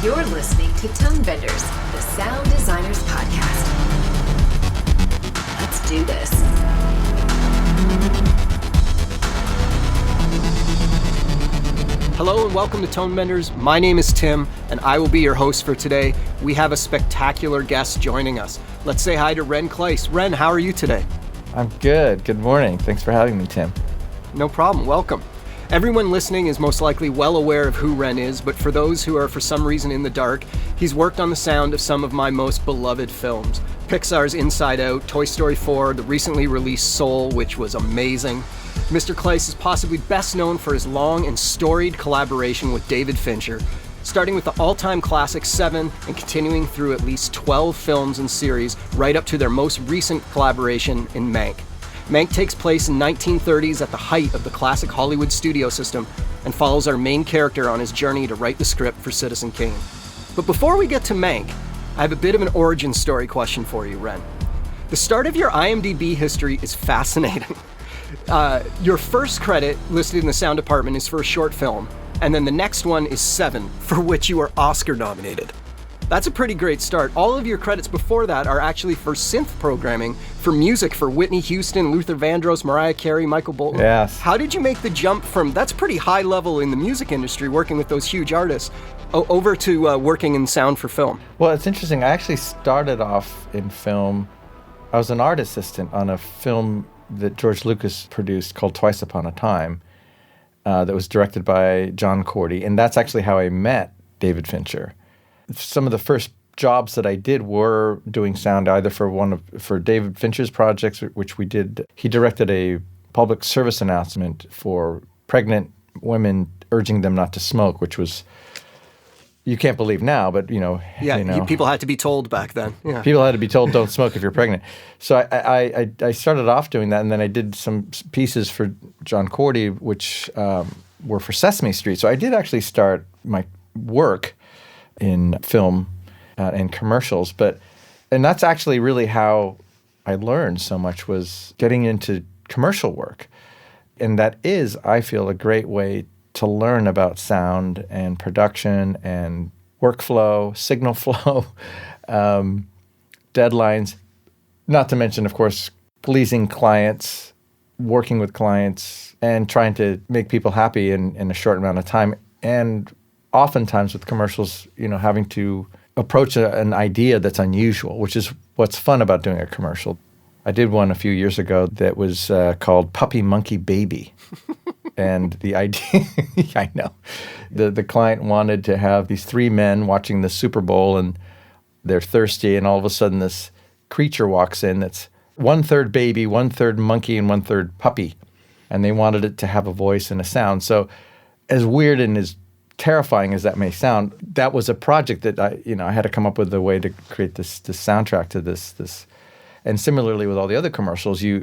You're listening to Tonebenders, the Sound Designers Podcast. Let's do this. Hello and welcome to Tonebenders. My name is Tim, and I will be your host for today. We have a spectacular guest joining us. Let's say hi to Ren Klyce. Ren, how are you today? I'm good. Good morning. Thanks for having me, Tim. No problem. Welcome. Everyone listening is most likely well aware of who Ren is, but for those who are for some reason in the dark, he's worked on the sound of some of my most beloved films. Pixar's Inside Out, Toy Story 4, the recently released Soul, which was amazing. Mr. Klyce is possibly best known for his long and storied collaboration with David Fincher, starting with the all-time classic Seven and continuing through at least 12 films and series right up to their most recent collaboration in Mank. Mank takes place in 1930s at the height of the classic Hollywood studio system and follows our main character on his journey to write the script for Citizen Kane. But before we get to Mank, I have a bit of an origin story question for you, Ren. The start of your IMDb history is fascinating. Your first credit listed in the sound department is for a short film, and then the next one is Seven, for which you were Oscar nominated. That's a pretty great start. All of your credits before that are actually for synth programming, for music for Whitney Houston, Luther Vandross, Mariah Carey, Michael Bolton. Yes. How did you make the jump from, that's pretty high level in the music industry, working with those huge artists, over to working in sound for film? Well, it's interesting. I actually started off in film. I was an art assistant on a film that George Lucas produced called Twice Upon a Time that was directed by John Cordy. And that's actually how I met David Fincher. Some of the first jobs that I did were doing sound either for David Fincher's projects, which we did. He directed a public service announcement for pregnant women urging them not to smoke, which was, you can't believe now, but People had to be told back then. Yeah. People had to be told don't smoke if you're pregnant. So I started off doing that, and then I did some pieces for John Cordy, which were for Sesame Street. So I did actually start my work in film and commercials, and that's actually really how I learned so much, was getting into commercial work. And that is, I feel, a great way to learn about sound and production and workflow, signal flow, deadlines, not to mention, of course, pleasing clients, working with clients, and trying to make people happy in a short amount of time. And oftentimes with commercials, having to approach an idea that's unusual, which is what's fun about doing a commercial. I did one a few years ago that was called Puppy Monkey Baby. And the idea, I know, the client wanted to have these three men watching the Super Bowl, and they're thirsty, and all of a sudden this creature walks in that's 1/3 baby, 1/3 monkey, and 1/3 puppy. And they wanted it to have a voice and a sound. So as weird and as terrifying as that may sound, that was a project that I had to come up with a way to create this soundtrack to this. And similarly with all the other commercials, you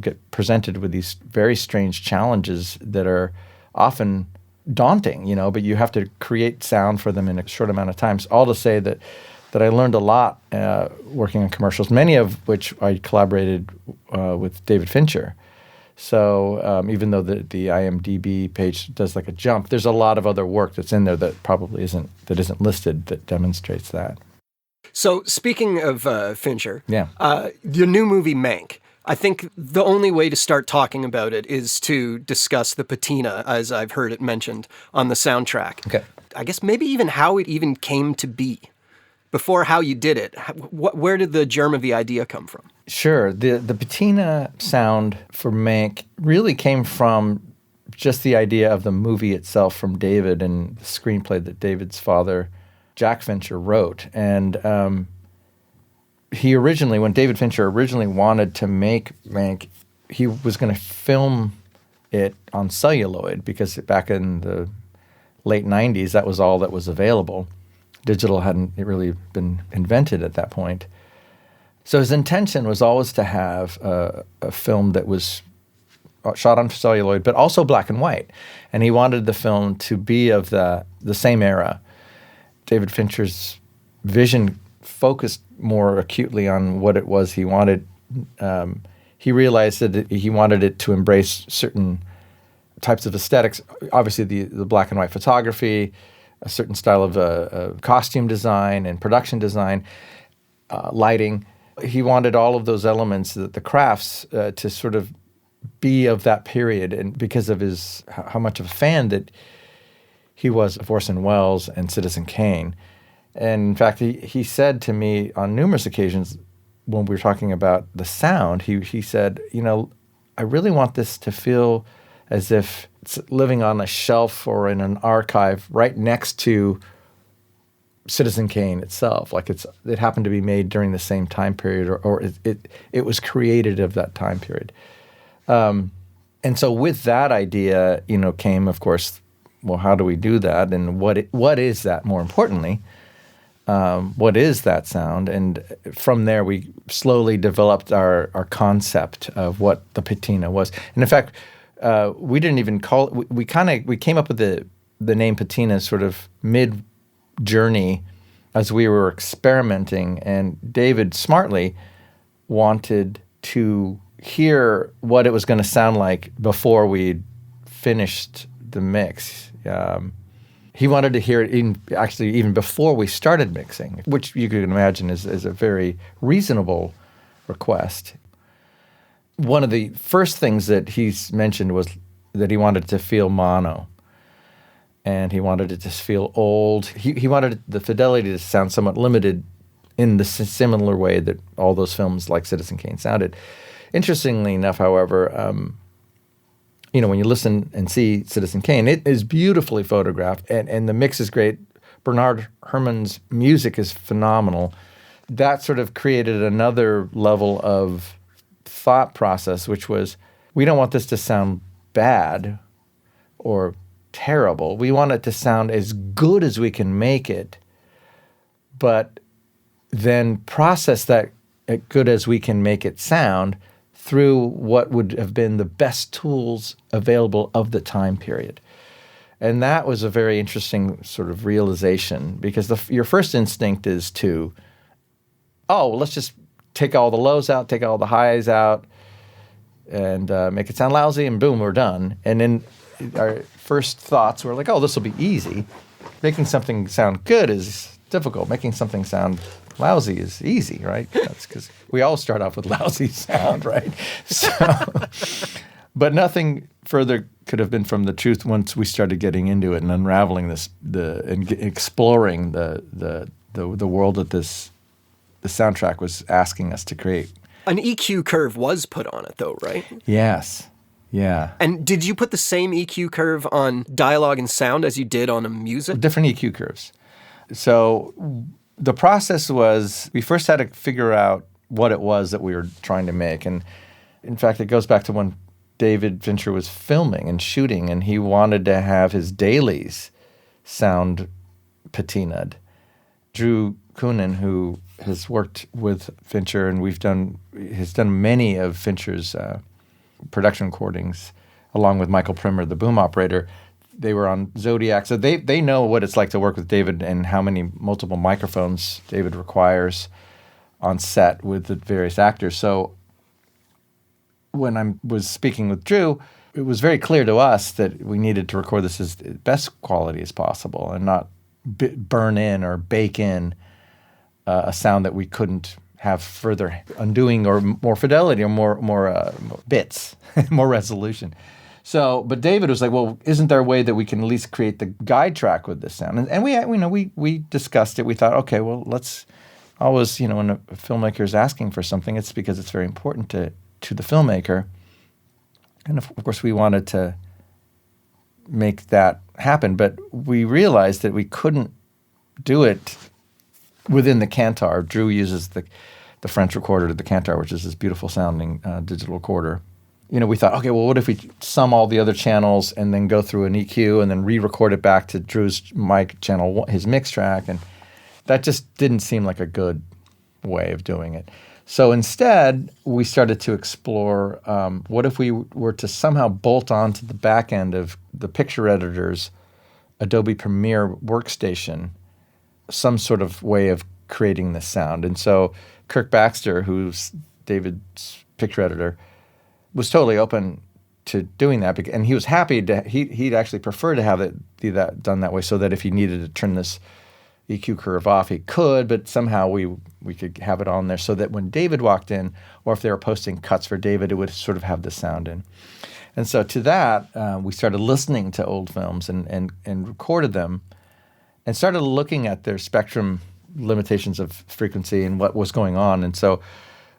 get presented with these very strange challenges that are often daunting, but you have to create sound for them in a short amount of time. So all to say that I learned a lot working on commercials, many of which I collaborated with David Fincher. So even though the IMDb page does like a jump, there's a lot of other work that's in there that probably isn't listed that demonstrates that. So speaking of Fincher, yeah, the new movie Mank, I think the only way to start talking about it is to discuss the patina, as I've heard it mentioned on the soundtrack. Okay. I guess maybe even how it even came to be. Before how you did it, where did the germ of the idea come from? Sure. The patina sound for Mank really came from just the idea of the movie itself from David and the screenplay that David's father, Jack Fincher, wrote. And when David Fincher originally wanted to make Mank, he was going to film it on celluloid because back in the late 90s, that was all that was available. Digital hadn't really been invented at that point. So his intention was always to have a film that was shot on celluloid, but also black and white. And he wanted the film to be of the same era. David Fincher's vision focused more acutely on what it was he wanted. He realized that he wanted it to embrace certain types of aesthetics. Obviously, the black and white photography, a certain style of costume design and production design, lighting. He wanted all of those elements, the crafts, to sort of be of that period, and because of how much of a fan that he was of Orson Welles and Citizen Kane. And in fact, he said to me on numerous occasions when we were talking about the sound, he said, I really want this to feel as if it's living on a shelf or in an archive right next to Citizen Kane itself. Like it happened to be made during the same time period, or it was created of that time period. And so with that idea, came, of course, well, how do we do that? And what is that, more importantly? What is that sound? And from there, we slowly developed our concept of what the patina was. And in fact, we didn't even call it, we came up with the name patina sort of mid-journey as we were experimenting. And David smartly wanted to hear what it was going to sound like before we finished the mix. He wanted to hear it even before we started mixing, which you could imagine is a very reasonable request. One of the first things that he's mentioned was that he wanted to feel mono, and he wanted it to feel old. He wanted the fidelity to sound somewhat limited in the similar way that all those films like Citizen Kane sounded. Interestingly enough, however, when you listen and see Citizen Kane, it is beautifully photographed, and the mix is great. Bernard Herrmann's music is phenomenal. That sort of created another level of thought process, which was, we don't want this to sound bad or terrible. We want it to sound as good as we can make it, but then process that as good as we can make it sound through what would have been the best tools available of the time period. And that was a very interesting sort of realization, because your first instinct is to, let's just take all the lows out, take all the highs out, and make it sound lousy, and boom, we're done. And then our first thoughts were like, this will be easy. Making something sound good is difficult. Making something sound lousy is easy, right? That's because we all start off with lousy sound, right? So, but nothing further could have been from the truth once we started getting into it and unraveling and exploring the world that the soundtrack was asking us to create. An EQ curve was put on it, though, right? Yes. Yeah. And did you put the same EQ curve on dialogue and sound as you did on a music? Different EQ curves. So the process was, we first had to figure out what it was that we were trying to make. And in fact, it goes back to when David Fincher was filming and shooting, and he wanted to have his dailies sound patinaed. Drew Coonan, who has worked with Fincher, and has done many of Fincher's production recordings, along with Michael Primmer, the boom operator. They were on Zodiac, so they know what it's like to work with David and how many multiple microphones David requires on set with the various actors. So when I was speaking with Drew, it was very clear to us that we needed to record this as best quality as possible and not burn in or bake in a sound that we couldn't have further undoing or more fidelity or more bits, more resolution. So, but David was like, well, isn't there a way that we can at least create the guide track with this sound? And we discussed it. We thought, okay, well, let's always, when a filmmaker is asking for something, it's because it's very important to the filmmaker. And of course, we wanted to make that happen, but we realized that we couldn't do it within the Kantar. Drew uses the French recorder, the Kantar, which is this beautiful sounding digital recorder. We thought, okay, well, what if we sum all the other channels and then go through an EQ and then re-record it back to Drew's mic channel, his mix track, and that just didn't seem like a good way of doing it. So instead, we started to explore what if we were to somehow bolt onto the back end of the picture editor's Adobe Premiere workstation some sort of way of creating this sound. And so Kirk Baxter, who's David's picture editor, was totally open to doing that, and he was happy to. He'd actually prefer to have it be that done that way, so that if he needed to turn this EQ curve off, he could. But somehow we could have it on there so that when David walked in, or if they were posting cuts for David, it would sort of have the sound in. And so to that, we started listening to old films and recorded them, and started looking at their spectrum limitations of frequency and what was going on. And so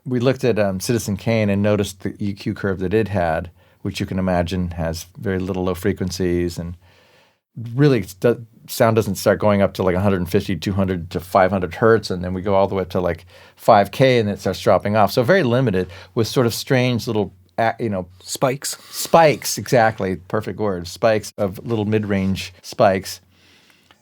we looked at Citizen Kane and noticed the EQ curve that it had, which you can imagine has very little low frequencies, and really sound doesn't start going up to like 150, 200 to 500 hertz, and then we go all the way up to like 5K, and it starts dropping off. So very limited, with sort of strange little, Spikes. Spikes, exactly, perfect word. Spikes of little mid-range spikes.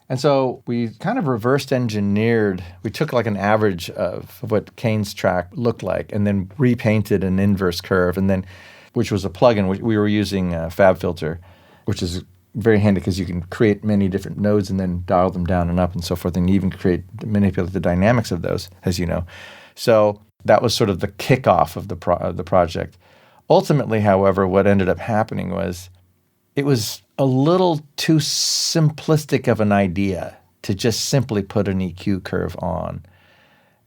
And so we kind of reversed engineered. We took like an average of what Kane's track looked like, and then repainted an inverse curve, and then, which was a plugin. We were using FabFilter, which is very handy because you can create many different nodes and then dial them down and up and so forth, and even manipulate the dynamics of those, as you know. So that was sort of the kickoff of the project. Ultimately, however, what ended up happening was it was a little too simplistic of an idea to just simply put an EQ curve on.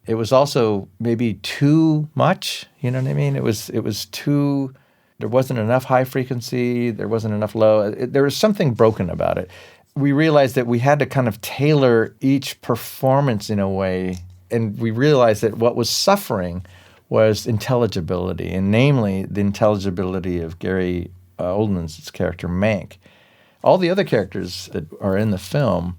It was also maybe too much, you know what I mean? It was too, there wasn't enough high frequency, there wasn't enough low. There was something broken about it. We realized that we had to kind of tailor each performance in a way, and we realized that what was suffering was intelligibility, and namely the intelligibility of Gary Oldman's character, Mank. All the other characters that are in the film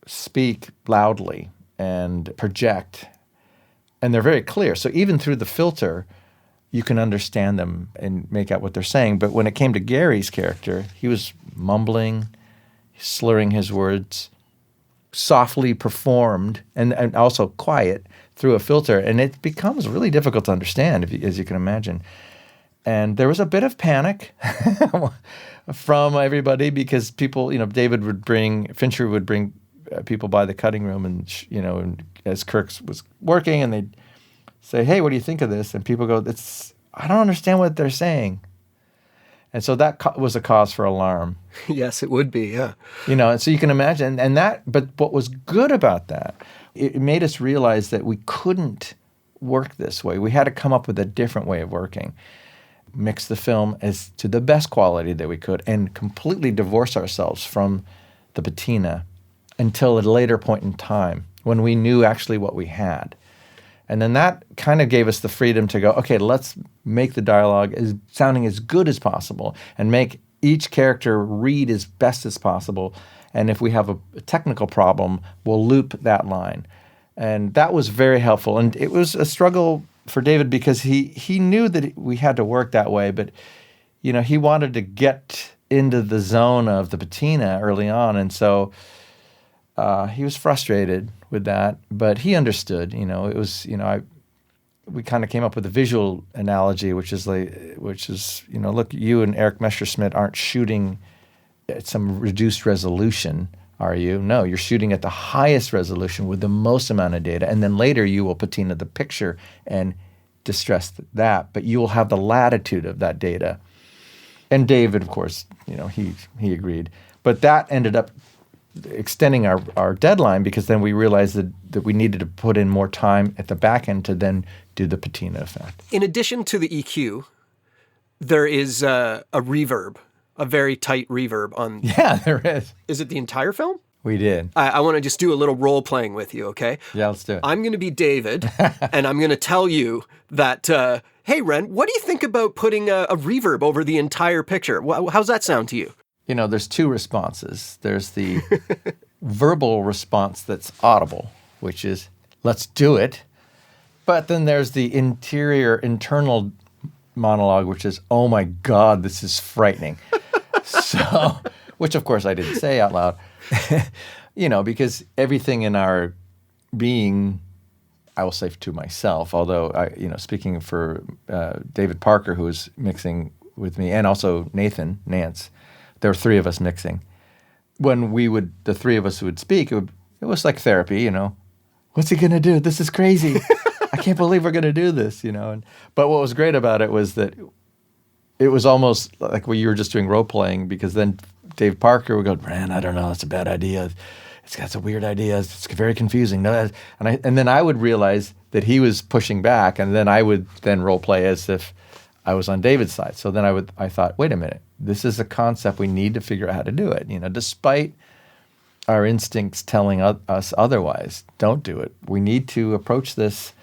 speak loudly and project, and they're very clear. So even through the filter, you can understand them and make out what they're saying. But when it came to Gary's character, he was mumbling, slurring his words, softly performed, and also quiet through a filter. And it becomes really difficult to understand, as you can imagine. And there was a bit of panic from everybody, because people, Fincher would bring people by the cutting room, and as Kirk was working, and they'd say, "Hey, what do you think of this?" And people go, "I don't understand what they're saying." And so that was a cause for alarm. Yes, it would be, yeah. And so you can imagine, but what was good about that, it made us realize that we couldn't work this way. We had to come up with a different way of working. Mix the film as to the best quality that we could, and completely divorce ourselves from the patina until a later point in time when we knew actually what we had. And then that kind of gave us the freedom to go, okay, let's make the dialogue sounding as good as possible, and make each character read as best as possible. And if we have a technical problem, we'll loop that line. And that was very helpful. And it was a struggle for David, because he knew that we had to work that way, but he wanted to get into the zone of the patina early on, and so he was frustrated with that, but he understood. It was we kind of came up with a visual analogy, which is look, you and Eric Messerschmidt aren't shooting at some reduced resolution, are you? No, you're shooting at the highest resolution with the most amount of data, and then later you will patina the picture and distress that, but you will have the latitude of that data. And David, of course, he agreed. But that ended up extending our deadline, because then we realized that we needed to put in more time at the back end to then do the patina effect. In addition to the EQ, there is a reverb. A very tight reverb on... Yeah, there is. Is it the entire film? We did. I want to just do a little role playing with you, okay? Yeah, let's do it. I'm going to be David, and I'm going to tell you that, hey, Ren, what do you think about putting a reverb over the entire picture? How's that sound to you? There's two responses. There's the verbal response that's audible, which is, let's do it. But then there's the internal monologue, which is, oh my God, this is frightening. So, which of course I didn't say out loud, because everything in our being, I will say to myself, although speaking for David Parker, who was mixing with me, and also Nance, there were three of us mixing. When the three of us would speak, it was like therapy, What's he gonna do? This is crazy. I can't believe we're gonna do this, But what was great about it was that it was almost like you were just doing role playing, because then Dave Parker would go, Ren, I don't know, that's a bad idea. It's got some weird ideas. It's very confusing. No, and then I would realize that he was pushing back, and then I would then role play as if I was on David's side. So then I thought, wait a minute, this is a concept, we need to figure out how to do it. Despite our instincts telling us otherwise, don't do it. We need to approach this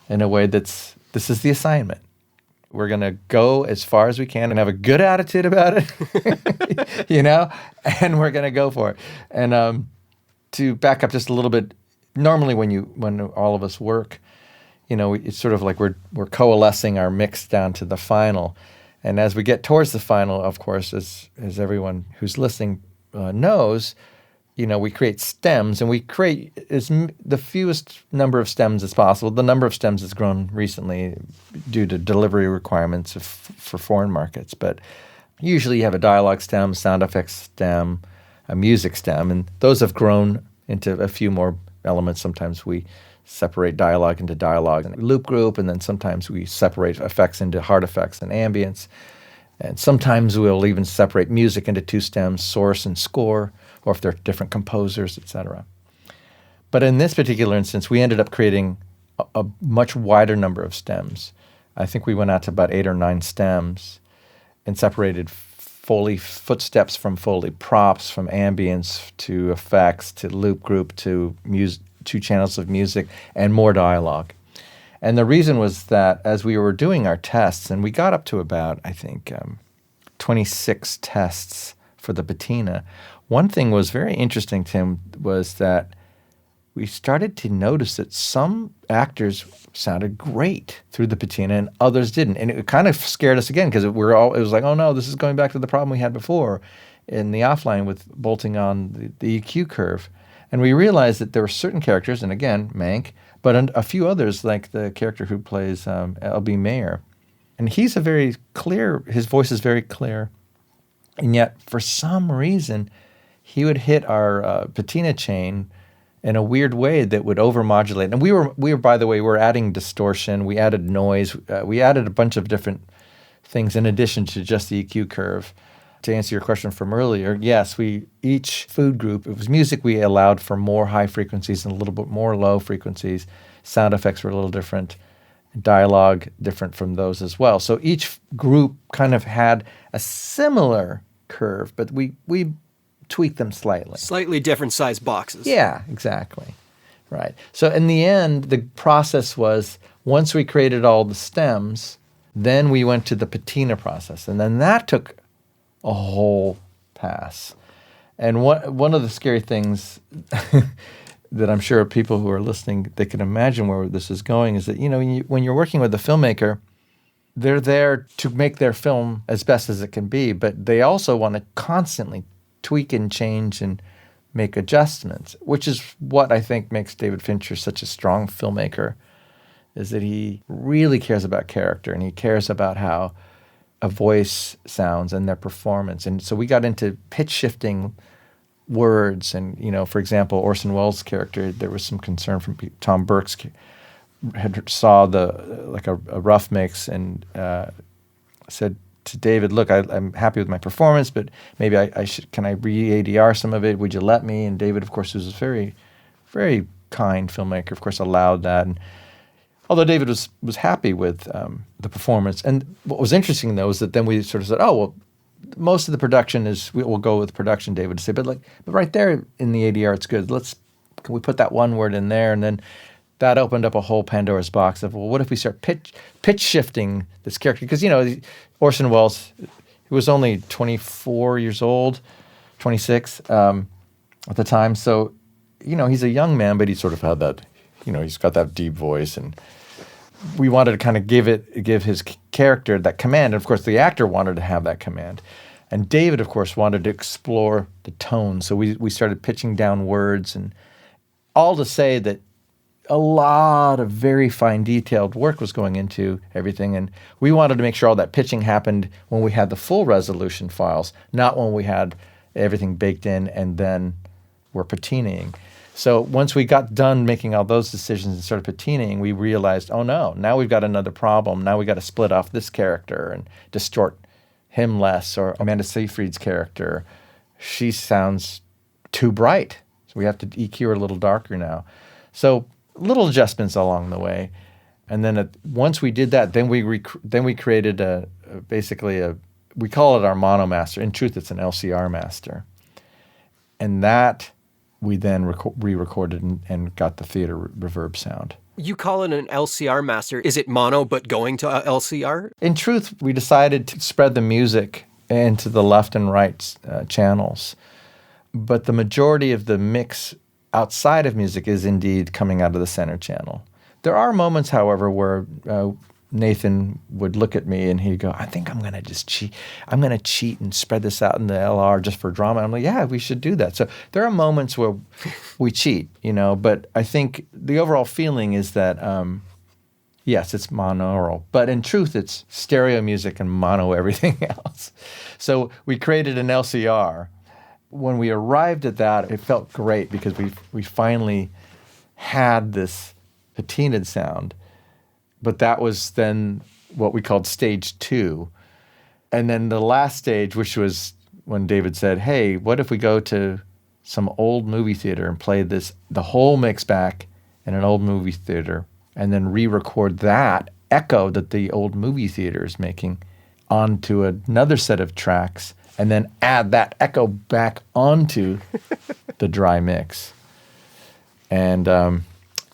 in a way this is the assignment. We're going to go as far as we can and have a good attitude about it, and we're going to go for it. And to back up just a little bit, normally when all of us work, it's sort of like we're coalescing our mix down to the final. And as we get towards the final, of course, as everyone who's listening knows, we create stems, and we create the fewest number of stems as possible. The number of stems has grown recently due to delivery requirements for foreign markets. But usually you have a dialogue stem, sound effects stem, a music stem, and those have grown into a few more elements. Sometimes we separate dialogue into dialogue and loop group, and then sometimes we separate effects into hard effects and ambience. And sometimes we'll even separate music into two stems, source and score, or if they're different composers, etc. But in this particular instance, we ended up creating a much wider number of stems. I think we went out to about 8 or 9 stems and separated Foley footsteps from Foley props, from ambience to effects to loop group to 2 channels of music and more dialogue. And the reason was that as we were doing our tests, and we got up to about, I think, 26 tests for the patina, one thing was very interesting, Tim, was that we started to notice that some actors sounded great through the patina and others didn't. And it kind of scared us again, because it was like, oh no, this is going back to the problem we had before in the offline with bolting on the EQ curve. And we realized that there were certain characters, and again, Mank, but a few others, like the character who plays L.B. Mayer. And he's his voice is very clear. And yet, for some reason, he would hit our patina chain in a weird way that would overmodulate. And we were, by the way, we're adding distortion. We added noise. We added a bunch of different things in addition to just the EQ curve. To answer your question from earlier, yes, each food group, it was music, we allowed for more high frequencies and a little bit more low frequencies. Sound effects were a little different. Dialogue different from those as well. So each group kind of had a similar curve, but we tweaked them slightly. Slightly different size boxes. Yeah, exactly. Right. So in the end, the process was, once we created all the stems, then we went to the patina process. And then that took a whole pass. And one of the scary things that I'm sure people who are listening, they can imagine where this is going, is that, when you're working with a filmmaker, they're there to make their film as best as it can be, but they also want to constantly tweak and change and make adjustments, which is what I think makes David Fincher such a strong filmmaker, is that he really cares about character, and he cares about how a voice sounds and their performance. And so we got into pitch shifting words, and for example, Orson Welles' character, there was some concern from Tom Burke's had saw a rough mix and said to David, look, I'm happy with my performance, but maybe can I re-ADR some of it? Would you let me? And David, of course, who's a very, very kind filmmaker, of course, allowed that. And although David was happy with the performance. And what was interesting, though, is that then we sort of said, oh, well, most of the production we'll go with production, David, to say, but right there in the ADR, it's good. Can we put that one word in there? And then that opened up a whole Pandora's box of, well, what if we start pitch shifting this character? Because, Orson Welles, he was only 24 years old, 26 at the time. So, he's a young man, but he sort of had that, he's got that deep voice. And we wanted to kind of give his character that command. And, of course, the actor wanted to have that command. And David, of course, wanted to explore the tone. So we started pitching down words, and all to say that a lot of very fine detailed work was going into everything, and we wanted to make sure all that pitching happened when we had the full resolution files, not when we had everything baked in and then we're patinaing. So once we got done making all those decisions and started patinaing, we realized, oh no, now we've got another problem. Now we've got to split off this character and distort him less, or Amanda Seyfried's character, she sounds too bright. So we have to EQ her a little darker now. So little adjustments along the way. And then once we did that, then we created we call it our mono master. In truth, it's an LCR master. And that we then re-recorded and got the theater reverb sound. You call it an LCR master. Is it mono but going to LCR? In truth, we decided to spread the music into the left and right channels. But the majority of the mix outside of music is indeed coming out of the center channel. There are moments, however, where Nathan would look at me and he'd go, I think I'm going to just cheat. I'm going to cheat and spread this out in the LR just for drama. I'm like, yeah, we should do that. So there are moments where we cheat, but I think the overall feeling is that, yes, it's monaural, but in truth, it's stereo music and mono everything else. So we created an LCR. When we arrived at that, it felt great because we finally had this patinaed sound. But that was then what we called stage 2. And then the last stage, which was when David said, hey, what if we go to some old movie theater and play the whole mix back in an old movie theater and then re-record that echo that the old movie theater is making onto another set of tracks and then add that echo back onto the dry mix. And,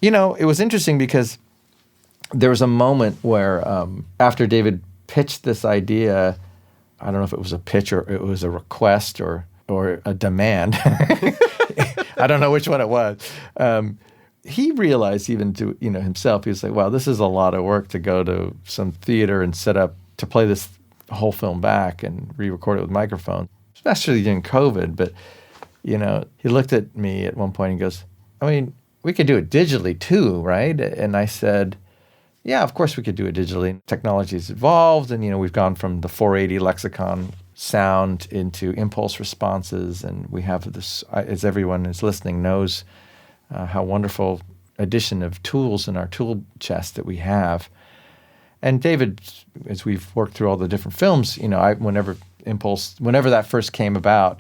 it was interesting because there was a moment where after David pitched this idea, I don't know if it was a pitch or it was a request or a demand. I don't know which one it was. He realized even to himself, he was like, wow, this is a lot of work to go to some theater and set up to play this whole film back and re-record it with microphone, especially during COVID. But, he looked at me at one point and goes, I mean, we could do it digitally too, right? And I said, yeah, of course we could do it digitally. Technology's evolved, and we've gone from the 480 lexicon sound into impulse responses, and we have this, as everyone is listening knows, how wonderful addition of tools in our tool chest that we have. And David, as we've worked through all the different films, whenever that first came about,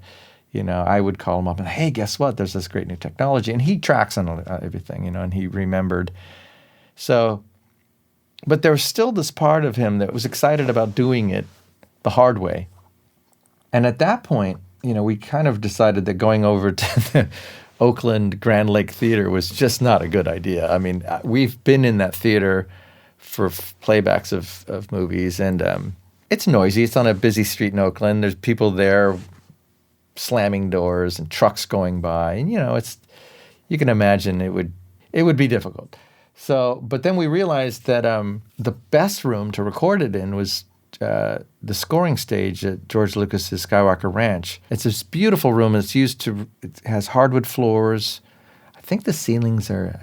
I would call him up and, hey, guess what? There's this great new technology, and he tracks on everything, and he remembered. So. But there was still this part of him that was excited about doing it the hard way. And at that point, we kind of decided that going over to the Oakland Grand Lake Theater was just not a good idea. I mean, we've been in that theater for playbacks of movies, and it's noisy. It's on a busy street in Oakland. There's people there slamming doors and trucks going by. And, you can imagine it would be difficult. So, but then we realized that the best room to record it in was the scoring stage at George Lucas's Skywalker Ranch. It's this beautiful room. It has hardwood floors. I think the ceilings are,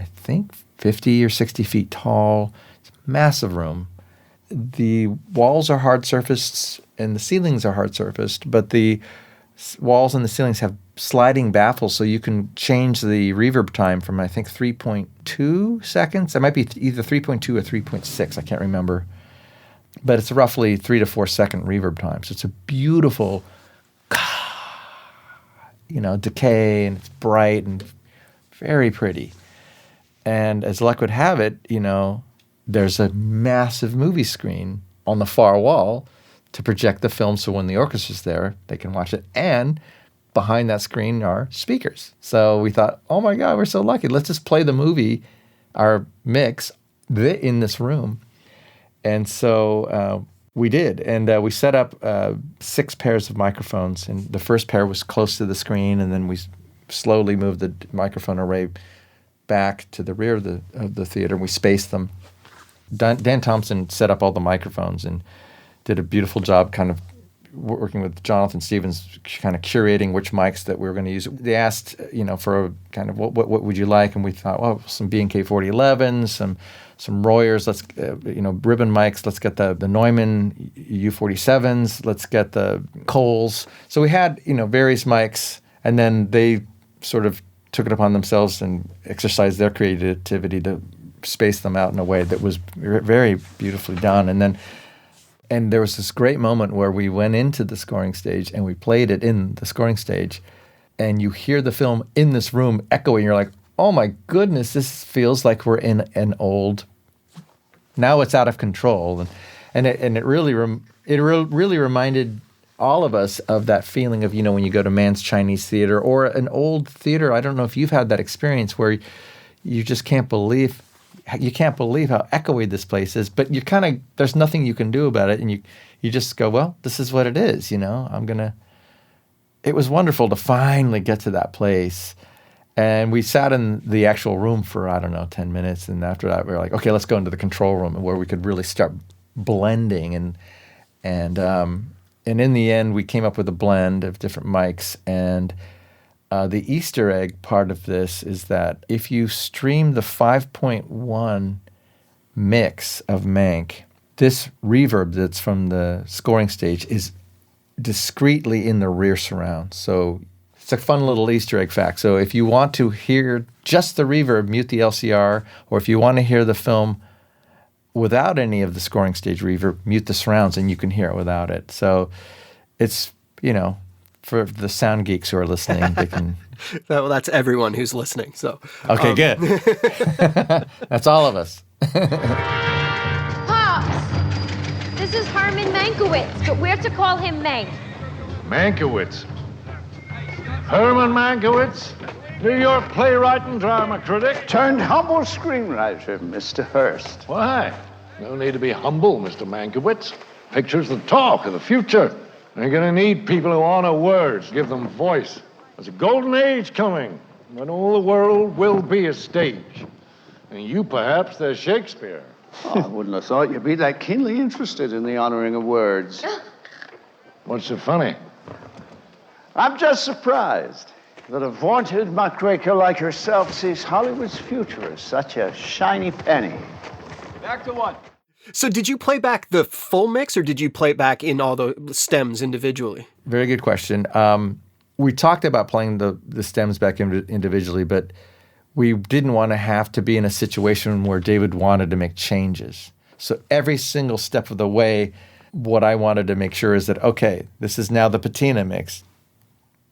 50 or 60 feet tall. It's a massive room. The walls are hard surfaced and the ceilings are hard surfaced, but the walls and the ceilings have sliding baffles, so you can change the reverb time from, 3.2 seconds. It might be either 3.2 or 3.6. I can't remember. But it's roughly 3 to 4 second reverb time. So it's a beautiful, decay, and it's bright and very pretty. And as luck would have it, there's a massive movie screen on the far wall to project the film, so when the orchestra's there, they can watch it. And behind that screen are speakers. So we thought, oh my God, we're so lucky. Let's just play the movie, our mix, in this room. And so we did. And we set up 6 pairs of microphones. And the first pair was close to the screen, and then we slowly moved the microphone array back to the rear of the theater. We spaced them. Dan Thompson set up all the microphones and did a beautiful job kind of working with Jonathan Stevens, kind of curating which mics that we were going to use. They asked, for a kind of what would you like? And we thought, well, some B&K 4011s, some Royers, let's, ribbon mics. Let's get the Neumann U47s. Let's get the Coles. So we had, various mics, and then they sort of took it upon themselves and exercised their creativity to space them out in a way that was very beautifully done. And then And there was this great moment where we went into the scoring stage and we played it in the scoring stage. And you hear the film in this room echoing. You're like, oh my goodness, this feels like we're in an old, now it's out of control. And it really really reminded all of us of that feeling of, when you go to Mann's Chinese Theater or an old theater. I don't know if you've had that experience where you just can't believe how echoey this place is, but there's nothing you can do about it. And you just go, well, this is what it is, It was wonderful to finally get to that place. And we sat in the actual room for, 10 minutes. And after that, we were like, okay, let's go into the control room where we could really start blending. And in the end, we came up with a blend of different mics. And the Easter egg part of this is that if you stream the 5.1 mix of Mank, this reverb that's from the scoring stage is discreetly in the rear surround. So it's a fun little Easter egg fact. So if you want to hear just the reverb, mute the LCR, or if you want to hear the film without any of the scoring stage reverb, mute the surrounds and you can hear it without it. So it's, for the sound geeks who are listening, they can... Well, that's everyone who's listening, so... Okay, good. That's all of us. Pops, this is Herman Mankiewicz, but we're to call him Mank. Mankiewicz. Herman Mankiewicz, New York playwright and drama critic. Turned humble screenwriter, Mr. Hurst. Why? No need to be humble, Mr. Mankiewicz. Pictures the talk of the future. They're going to need people who honor words, give them voice. There's a golden age coming when all the world will be a stage. And you, perhaps, there's Shakespeare. Oh, I wouldn't have thought you'd be that keenly interested in the honoring of words. What's so funny? I'm just surprised that a vaunted muckraker like yourself sees Hollywood's future as such a shiny penny. Back to one. So did you play back the full mix, or did you play it back in all the stems individually? Very good question. We talked about playing the stems back individually, but we didn't want to have to be in a situation where David wanted to make changes. So every single step of the way, what I wanted to make sure is that, okay, this is now the patina mix.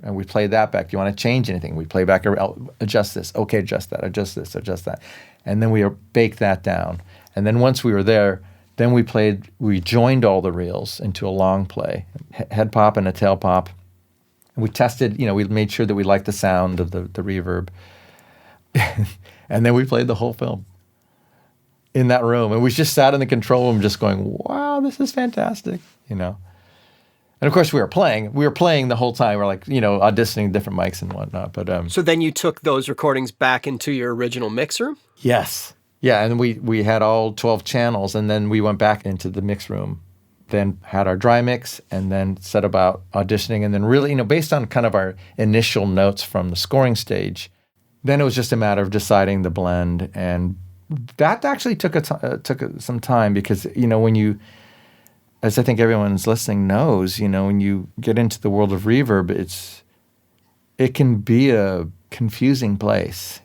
And we played that back. Do you want to change anything? We play back, adjust this. Okay, adjust that, adjust this, adjust that. And then we bake that down. And then once we were there, then we joined all the reels into a long play, head pop and a tail pop. And we tested, we made sure that we liked the sound of the reverb. And then we played the whole film in that room. And we just sat in the control room just going, wow, this is fantastic, And of course, we were playing the whole time. We're like, auditioning different mics and whatnot. But so then you took those recordings back into your original mixer? Yes. Yeah, and we had all 12 channels, and then we went back into the mix room, then had our dry mix, and then set about auditioning. And then really, based on kind of our initial notes from the scoring stage, then it was just a matter of deciding the blend. And that actually took some time because, when you... As I think everyone's listening knows, when you get into the world of reverb, it can be a confusing place,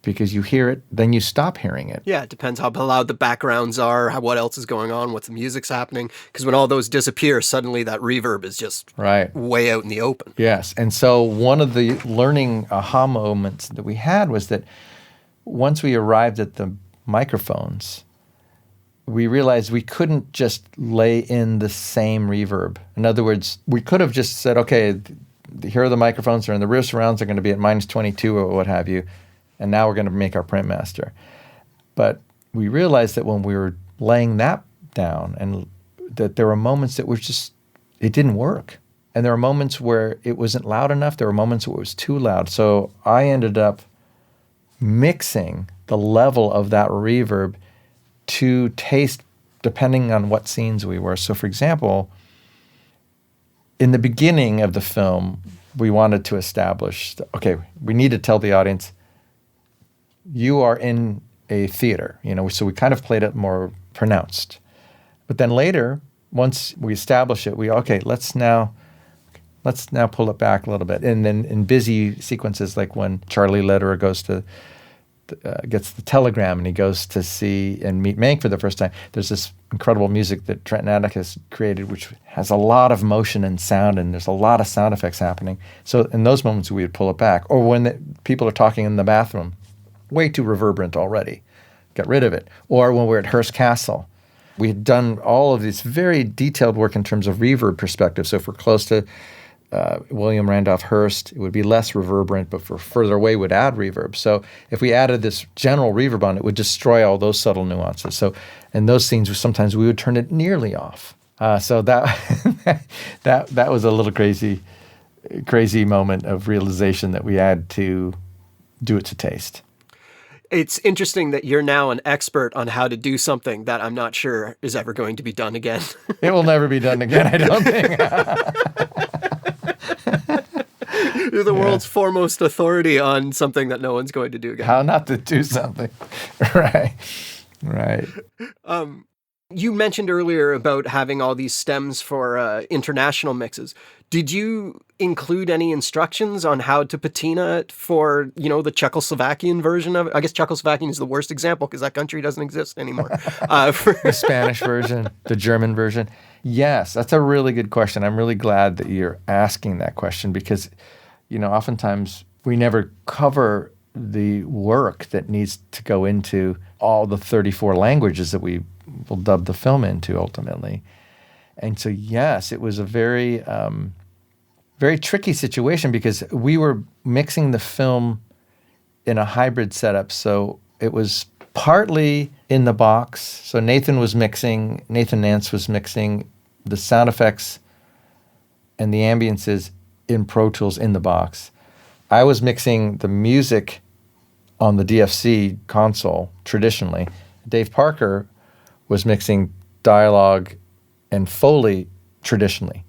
because you hear it, then you stop hearing it. Yeah, it depends how loud the backgrounds are, what else is going on, what the music's happening. Because when all those disappear, suddenly that reverb is just way out in the open. Yes, and so one of the learning aha moments that we had was that once we arrived at the microphones, we realized we couldn't just lay in the same reverb. In other words, we could have just said, okay, here are the microphones, and the rear surrounds are going to be at -22 or what have you, and now we're going to make our print master. But we realized that when we were laying that down, and that there were moments that it didn't work. And there were moments where it wasn't loud enough. There were moments where it was too loud. So I ended up mixing the level of that reverb to taste depending on what scenes we were. So, for example, in the beginning of the film, we wanted to establish, okay, we need to tell the audience, you are in a theater, so we kind of played it more pronounced. But then later, once we establish it, let's now pull it back a little bit. And then in busy sequences, like when Charlie Lederer goes to gets the telegram and he goes to see and meet Mank for the first time, there's this incredible music that Trent and Atticus created, which has a lot of motion and sound, and there's a lot of sound effects happening. So in those moments, we would pull it back. Or when people are talking in the bathroom, way too reverberant already, get rid of it. Or when we're at Hearst Castle, we had done all of this very detailed work in terms of reverb perspective. So if we're close to William Randolph Hearst, it would be less reverberant, but for further away, would add reverb. So if we added this general reverb on, it would destroy all those subtle nuances. So in those scenes, sometimes we would turn it nearly off. So that that was a little crazy moment of realization that we had to do it to taste. It's interesting that you're now an expert on how to do something that I'm not sure is ever going to be done again. It will never be done again, I don't think. You're the world's foremost authority on something that no one's going to do again. How not to do something. Right. You mentioned earlier about having all these stems for international mixes. Did you include any instructions on how to patina for, the Czechoslovakian version of it? I guess Czechoslovakian is the worst example because that country doesn't exist anymore. The Spanish version, the German version. Yes, that's a really good question. I'm really glad that you're asking that question because, oftentimes we never cover the work that needs to go into all the 34 languages that we will dub the film into ultimately. And so, yes, it was a very, very tricky situation because we were mixing the film in a hybrid setup. So it was partly in the box. So Nathan Nance was mixing the sound effects and the ambiences in Pro Tools in the box. I was mixing the music on the DFC console traditionally. Dave Parker was mixing dialogue and Foley traditionally.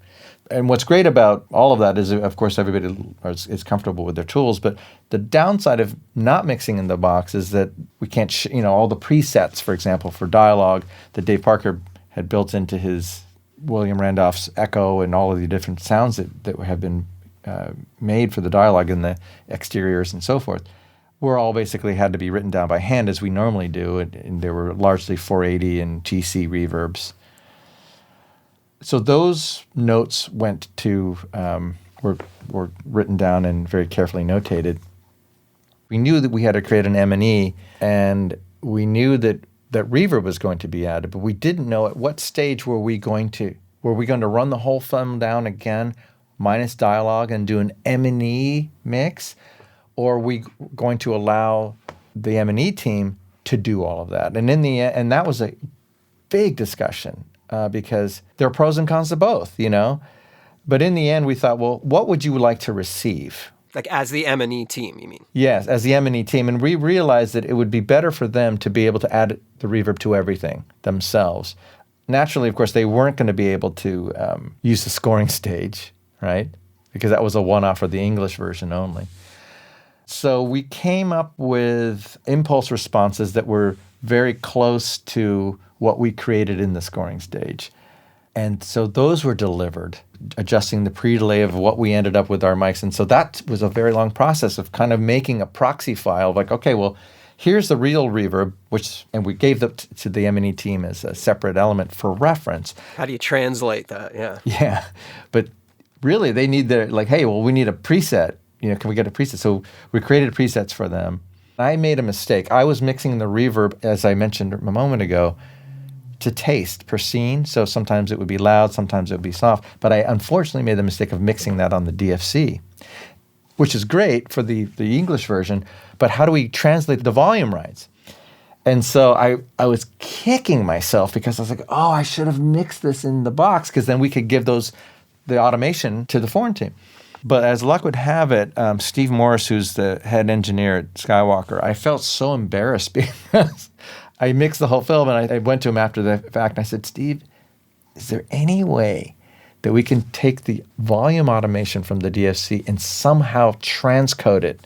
And what's great about all of that is, of course, everybody is comfortable with their tools, but the downside of not mixing in the box is that we can't, all the presets, for example, for dialogue that Dave Parker had built into his William Randolph's echo and all of the different sounds that have been made for the dialogue and the exteriors and so forth, were all basically had to be written down by hand as we normally do, and they were largely 480 and GC reverbs. So those notes went to were written down and very carefully notated. We knew that we had to create an M&E, and we knew that reverb was going to be added, but we didn't know at what stage were we going to run the whole film down again, minus dialogue, and do an M&E mix, or are we going to allow the M&E team to do all of that? And in the end, and that was a big discussion. Because there are pros and cons to both, But in the end, we thought, well, what would you like to receive? Like as the M&E team, you mean? Yes, as the M&E team. And we realized that it would be better for them to be able to add the reverb to everything themselves. Naturally, of course, they weren't going to be able to use the scoring stage, right? Because that was a one-off for the English version only. So we came up with impulse responses that were very close to what we created in the scoring stage. And so those were delivered, adjusting the pre-delay of what we ended up with our mics. And so that was a very long process of kind of making a proxy file of like, okay, well, here's the real reverb, and we gave that to the M&E team as a separate element for reference. How do you translate that? Yeah. Yeah. But really, they need hey, well, we need a preset. Can we get a preset? So we created presets for them. I made a mistake. I was mixing the reverb, as I mentioned a moment ago, to taste per scene. So sometimes it would be loud, sometimes it would be soft. But I unfortunately made the mistake of mixing that on the DFC, which is great for the English version. But how do we translate the volume rights? And so I was kicking myself because I was like, oh, I should have mixed this in the box because then we could give the automation to the foreign team. But as luck would have it, Steve Morris, who's the head engineer at Skywalker, I felt so embarrassed because I mixed the whole film, and I went to him after the fact, and I said, Steve, is there any way that we can take the volume automation from the DFC and somehow transcode it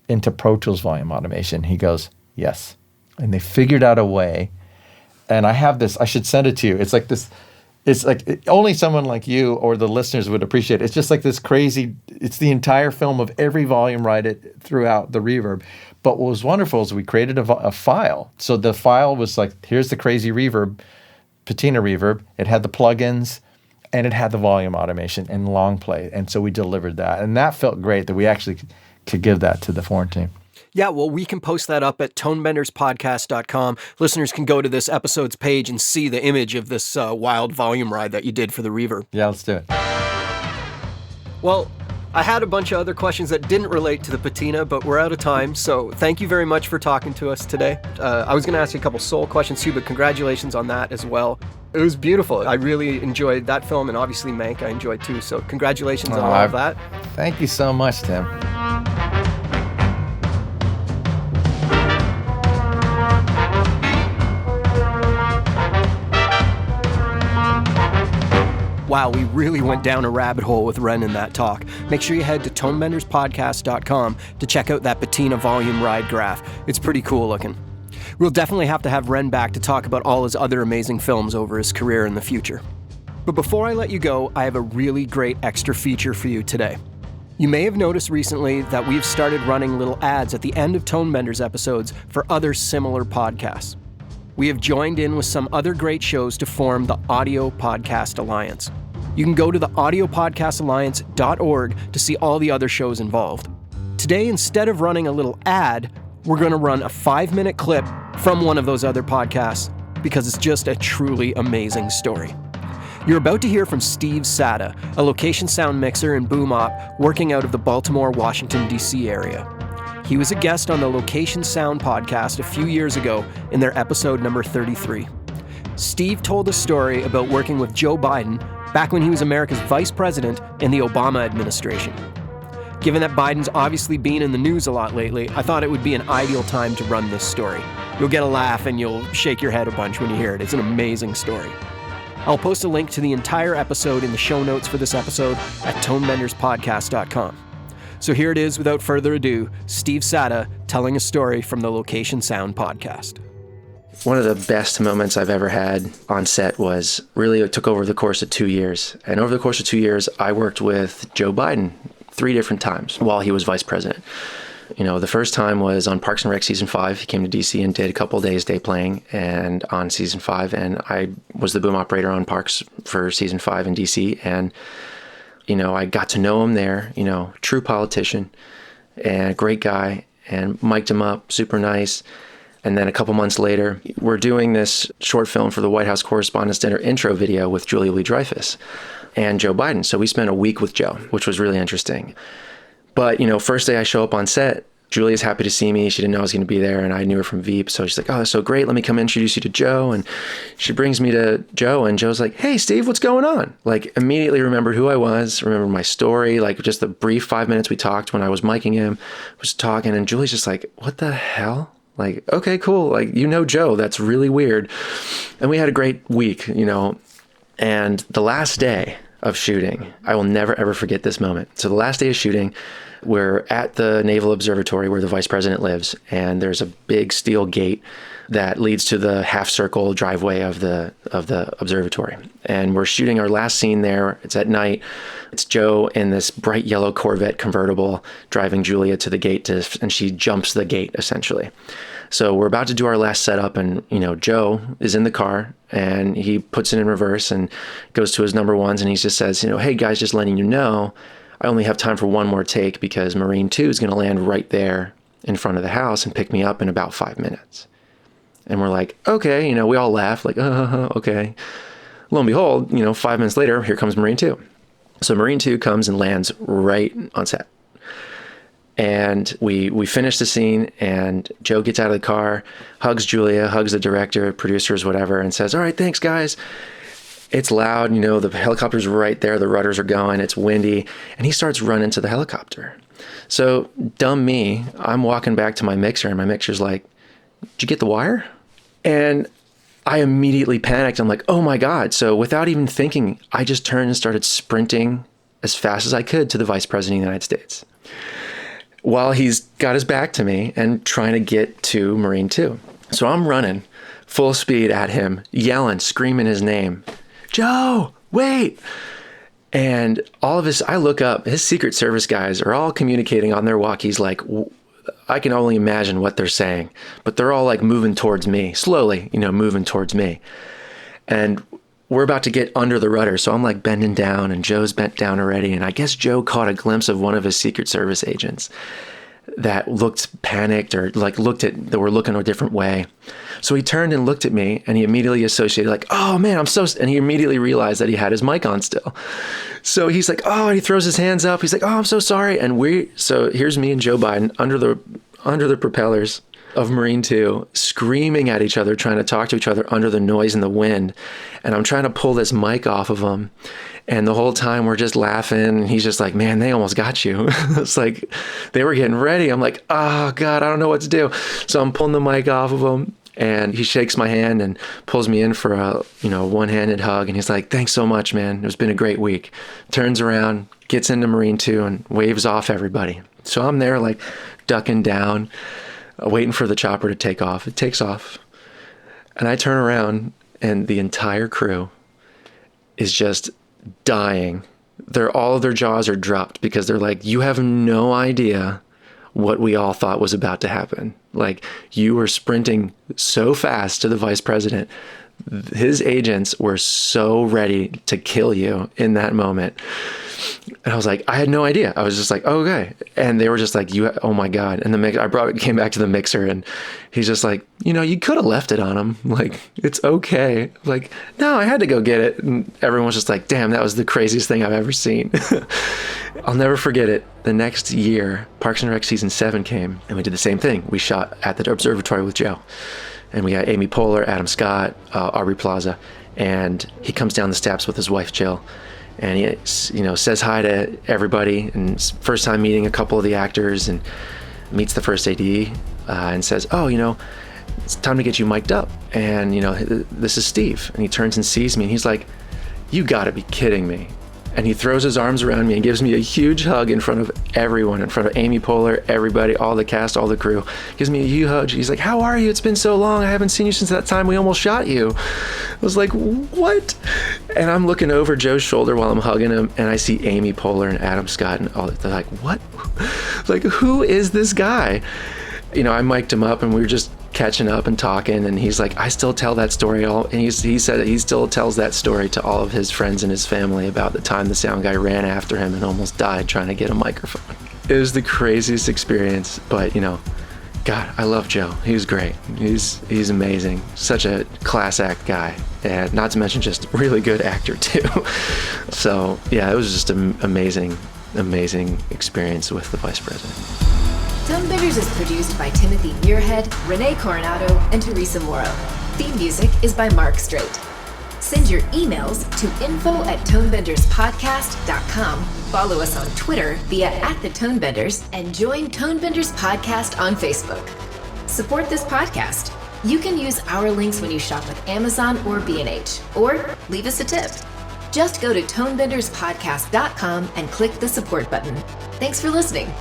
into Pro Tools volume automation? He goes, yes. And they figured out a way. And I have this, I should send it to you. It's like this It's like only someone like you or the listeners would appreciate it. It's just like this crazy, it's the entire film of every volume ride throughout the reverb. But what was wonderful is we created a file. So the file was like, here's the crazy reverb, patina reverb. It had the plugins and it had the volume automation and long play. And so we delivered that. And that felt great that we actually could give that to the foreign team. Yeah, well, we can post that up at tonebenderspodcast.com. Listeners can go to this episode's page and see the image of this wild volume ride that you did for the reverb. Yeah, let's do it. Well, I had a bunch of other questions that didn't relate to the patina, but we're out of time, so thank you very much for talking to us today. I was going to ask you a couple soul questions too, but congratulations on that as well. It was beautiful. I really enjoyed that film, and obviously Mank I enjoyed too, so congratulations on all of that. Thank you so much, Tim. Wow, we really went down a rabbit hole with Ren in that talk. Make sure you head to tonebenderspodcast.com to check out that patina volume ride graph. It's pretty cool looking. We'll definitely have to have Ren back to talk about all his other amazing films over his career in the future. But before I let you go, I have a really great extra feature for you today. You may have noticed recently that we've started running little ads at the end of Tonebenders episodes for other similar podcasts. We have joined in with some other great shows to form the Audio Podcast Alliance. You can go to the audiopodcastalliance.org to see all the other shows involved. Today, instead of running a little ad, we're going to run a 5-minute clip from one of those other podcasts because it's just a truly amazing story. You're about to hear from Steve Sada, a location sound mixer and boom op working out of the Baltimore, Washington, D.C. area. He was a guest on the Location Sound podcast a few years ago in their episode number 33. Steve told a story about working with Joe Biden back when he was America's vice president in the Obama administration. Given that Biden's obviously been in the news a lot lately, I thought it would be an ideal time to run this story. You'll get a laugh and you'll shake your head a bunch when you hear it. It's an amazing story. I'll post a link to the entire episode in the show notes for this episode at tonebenderspodcast.com. So here it is, without further ado, Steve Sada telling a story from the Location Sound podcast. One of the best moments I've ever had on set was really, it took over the course of 2 years. And over the course of 2 years, I worked with Joe Biden 3 different times while he was vice president. You know, the first time was on Parks and Rec season 5. He came to DC and did a couple of days day playing and on season 5. And I was the boom operator on Parks for season 5 in DC. And, you know, I got to know him there, you know, true politician and great guy, and mic'd him up, super nice. And then a couple months later, we're doing this short film for the White House Correspondents' Dinner intro video with Julia Louis-Dreyfus and Joe Biden. So we spent a week with Joe, which was really interesting. But, you know, first day I show up on set, Julia's happy to see me. She didn't know I was going to be there, and I knew her from Veep. So she's like, oh, that's so great. Let me come introduce you to Joe. And she brings me to Joe, and Joe's like, hey, Steve, what's going on? Like, immediately remembered who I was, remembered my story, like just the brief 5 minutes we talked when I was micing him, was talking, and Julie's just like, what the hell? Like, okay, cool. Like, you know Joe, that's really weird. And we had a great week, you know. And the last day of shooting, I will never, ever forget this moment. So the last day of shooting, we're at the Naval Observatory where the vice president lives, and there's a big steel gate that leads to the half-circle driveway of the observatory. And we're shooting our last scene there. It's at night. It's Joe in this bright yellow Corvette convertible driving Julia to the gate, and she jumps the gate, essentially. So we're about to do our last setup, and, you know, Joe is in the car, and he puts it in reverse and goes to his number ones, and he just says, you know, hey, guys, just letting you know, I only have time for one more take because Marine 2 is going to land right there in front of the house and pick me up in about 5 minutes. And we're like, okay, you know, we all laugh, like, okay. Lo and behold, you know, 5 minutes later, here comes Marine 2. So Marine 2 comes and lands right on set. And we finish the scene, and Joe gets out of the car, hugs Julia, hugs the director, producers, whatever, and says, all right, thanks, guys. It's loud, you know, the helicopter's right there, the rudders are going, it's windy, and he starts running to the helicopter. So, dumb me, I'm walking back to my mixer, and my mixer's like, did you get the wire? And I immediately panicked. I'm like, oh my God. So without even thinking, I just turned and started sprinting as fast as I could to the Vice President of the United States, while he's got his back to me and trying to get to Marine 2. So I'm running full speed at him, yelling, screaming his name, Joe, wait. And all of his, I look up, his Secret Service guys are all communicating on their walkies like, I can only imagine what they're saying, but they're all like moving towards me, slowly, moving towards me. And we're about to get under the rudder. So I'm like bending down and Joe's bent down already. And I guess Joe caught a glimpse of one of his Secret Service agents that looked panicked or like that were looking a different way. So he turned and looked at me and he immediately associated like, oh man, and he immediately realized that he had his mic on still. So he's like, oh, and he throws his hands up. He's like, oh, I'm so sorry. And so here's me and Joe Biden under the propellers of Marine 2, screaming at each other, trying to talk to each other under the noise and the wind. And I'm trying to pull this mic off of him. And the whole time we're just laughing. And he's just like, man, they almost got you. It's like they were getting ready. I'm like, oh God, I don't know what to do. So I'm pulling the mic off of him. And he shakes my hand and pulls me in for a, one-handed hug. And he's like, thanks so much, man. It's been a great week. Turns around, gets into Marine 2 and waves off everybody. So I'm there like ducking down, waiting for the chopper to take off. It takes off. And I turn around and the entire crew is just dying. All of their jaws are dropped because they're like, you have no idea what we all thought was about to happen. Like, you were sprinting so fast to the vice president. His agents were so ready to kill you in that moment. And I was like, I had no idea. I was just like, oh, okay. And they were just like, oh my God. And came back to the mixer and he's just like, you could have left it on him. Like, it's okay. Like, no, I had to go get it. And everyone was just like, damn, that was the craziest thing I've ever seen. I'll never forget it. The next year, Parks and Rec season 7 came and we did the same thing. We shot at the observatory with Joe. And we got Amy Poehler, Adam Scott, Aubrey Plaza. And he comes down the steps with his wife, Jill. And he, says hi to everybody, and first time meeting a couple of the actors, and meets the first AD, and says, oh, it's time to get you mic'd up. And, this is Steve. And he turns and sees me, and he's like, you gotta be kidding me. And he throws his arms around me and gives me a huge hug in front of everyone, in front of Amy Poehler, everybody, all the cast, all the crew. Gives me a huge hug. He's like, how are you? It's been so long. I haven't seen you since that time we almost shot you. I was like, what? And I'm looking over Joe's shoulder while I'm hugging him, and I see Amy Poehler and Adam Scott, and they're like, what? Like, who is this guy? I mic'd him up, and we were just catching up and talking, and he's like, I still tell that story and he said that he still tells that story to all of his friends and his family about the time the sound guy ran after him and almost died trying to get a microphone. It was the craziest experience, but God, I love Joe. He was great. He's amazing. Such a class act guy, and not to mention just really good actor too. So yeah, it was just an amazing experience with the vice president. Tonebenders is produced by Timothy Muirhead, Renee Coronado, and Teresa Morrow. Theme music is by Mark Strait. Send your emails to info@tonebenderspodcast.com. Follow us on Twitter via @thetonebenders, and join Tonebenders Podcast on Facebook. Support this podcast. You can use our links when you shop at Amazon or B&H, or leave us a tip. Just go to tonebenderspodcast.com and click the support button. Thanks for listening.